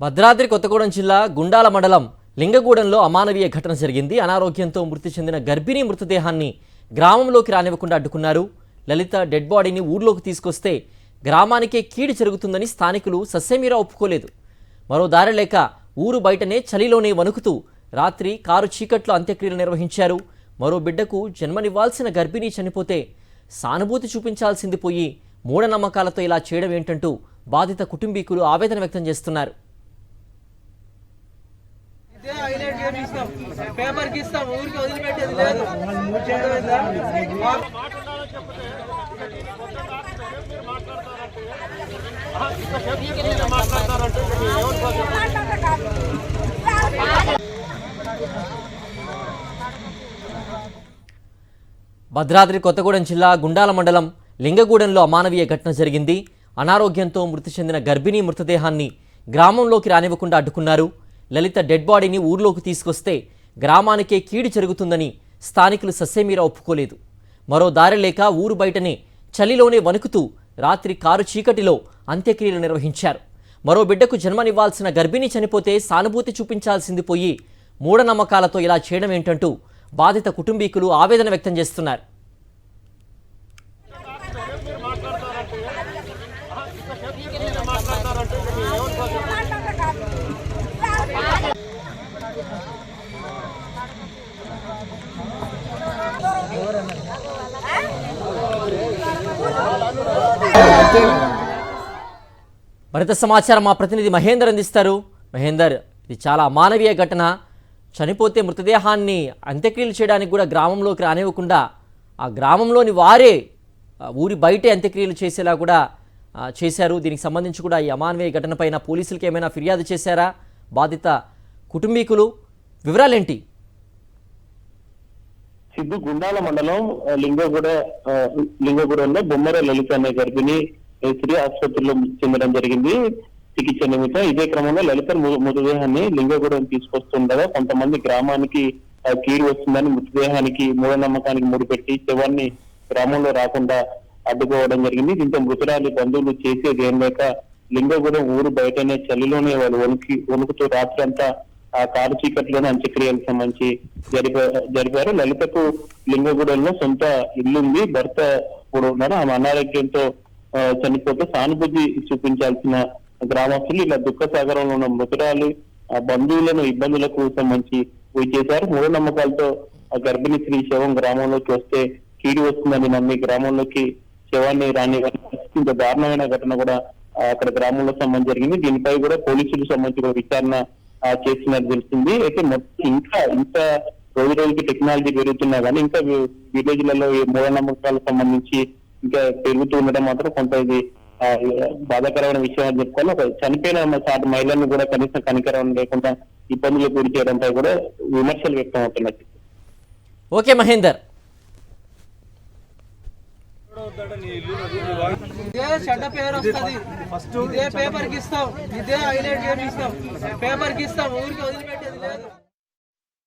భద్రాద్రి కొత్తగూడెం జిల్లా గుండాల మండలం లింగగూడెంలో అమానవీయ ఘటన జరిగింది. అనారోగ్యంతో మృతి చెందిన గర్భిణీ మృతదేహాన్ని గ్రామంలోకి రానివ్వకుండా అడ్డుకున్నారు. లలిత డెడ్ బాడీని ఊర్లోకి తీసుకొస్తే గ్రామానికే కీడు జరుగుతుందని స్థానికులు ససేమిరా ఒప్పుకోలేదు. మరో దారి లేక ఊరు బయటనే చలిలోనే వణుకుతూ రాత్రి కారు చీకట్లో అంత్యక్రియలు నిర్వహించారు. మరో బిడ్డకు జన్మనివ్వాల్సిన గర్భిణీ చనిపోతే సానుభూతి చూపించాల్సింది పోయి మూఢనమ్మకాలతో ఇలా చేయడం ఏంటంటూ బాధిత కుటుంబీకులు ఆవేదన వ్యక్తం చేస్తున్నారు. భద్రాద్రి కొత్తగూడెం జిల్లా గుండాల మండలం లింగగూడెంలో అమానవీయ ఘటన జరిగింది. అనారోగ్యంతో మృతి చెందిన గర్భిణీ మృతదేహాన్ని గ్రామంలోకి రానివ్వకుండా అడ్డుకున్నారు. లలిత డెడ్ బాడీని ఊర్లోకి తీసుకొస్తే గ్రామానికే కీడు జరుగుతుందని స్థానికులు ససేమిరా ఒప్పుకోలేదు. మరో దారి లేక ఊరు బయటనే చలిలోనే వణుకుతూ రాత్రి కారు చీకటిలో అంత్యక్రియలు నిర్వహించారు. మరో బిడ్డకు జన్మనివ్వాల్సిన గర్భిణీ చనిపోతే సానుభూతి చూపించాల్సింది పోయి మూఢనమ్మకాలతో ఇలా చేయడం ఏంటంటూ బాధిత కుటుంబీకులు ఆవేదన వ్యక్తం చేస్తున్నారు. మరింత సమాచారం మా ప్రతినిధి మహేందర్ అందిస్తారు. మహేందర్, ఇది చాలా అమానవీయ ఘటన. చనిపోతే మృతదేహాన్ని అంత్యక్రియలు చేయడానికి కూడా గ్రామంలోకి రానివ్వకుండా ఆ గ్రామంలోని వారే ఊరి బయటే అంత్యక్రియలు చేసేలా కూడా చేశారు. దీనికి సంబంధించి కూడా ఈ అమానవీయ ఘటనపైన పోలీసులకు ఏమైనా ఫిర్యాదు చేశారా బాధిత కుటుంబీకులు? వివరాలేంటి? సిద్ధు గుండాల మండలం లింగగూడెంలో బొమ్మర లలిత అనే గర్భిణి స్త్రీ ఆసుపత్రిలో చెందడం జరిగింది చికిత్స నిమిత్తం. ఇదే క్రమంలో లలిత మృతదేహాన్ని లింగగూడెం తీసుకొస్తుండగా కొంతమంది గ్రామానికి కీడు వస్తుందని మృతదేహానికి మూఢనమ్మకానికి ముడిపెట్టి శవాన్ని గ్రామంలో రాకుండా అడ్డుకోవడం జరిగింది. దీంతో మృతురాలి బంధువులు చేసేది ఏం లేక లింగగూడెం ఊరు బయటనే చలిలోనే వాళ్ళు వణుకుతూ రాత్రి అంతా ఆ కారు చీకట్లోనే అంత్యక్రియలకు సంబంధించి జరిపారు. లలితకు లింగగూడెంలో సొంత ఇల్లుంది, భర్త కూడా ఉన్నారు. ఆమె అనారోగ్యంతో చనిపోతే సానుభూతి చూపించాల్సిన గ్రామస్తులు ఇలా దుఃఖ సాగరంలో ఉన్న మృతురాలి బంధువులను ఇబ్బందులకు సంబంధించి చేశారు. మూఢనమ్మకాలతో గర్భిణీ స్త్రీ శవం గ్రామంలోకి వస్తే కీడు వస్తుందని నమ్మి గ్రామంలోకి శవాన్ని రాని ఇంత దారుణమైన ఘటన కూడా అక్కడ గ్రామంలో సంబంధించి జరిగింది. దీనిపై కూడా పోలీసులకు సంబంధించి కూడా విచారణ చేసినట్టు తెలిసింది. అయితే మొత్తం ఇంకా ఇంత రోజు రోజుకి టెక్నాలజీ పెరుగుతున్నా కానీ ఇంకా విలేజ్లలో ఈ మూఢనమ్మకాలకు సంబంధించి ఇంకా పెరుగుతూ ఉండడం మాత్రం కొంత ఇది బాధాకరమైన విషయం అని చెప్పుకోవాలి. ఒక చనిపోయిన సాటి మహిళలను కూడా కనీసం కనికరం లేకుండా ఇబ్బందులు గురి చేయడంపై కూడా విమర్శలు వ్యక్తం అవుతున్నాయి. ఓకే మహేందర్. ఇదే చెడ్డ పేరు వస్తుంది, ఇదే పేపర్కి ఇస్తాం, ఇదే హైలైట్ చేపిస్తాం, పేపర్కి ఇస్తాం, ఊరికి వదిలిపెట్టేది లేదు.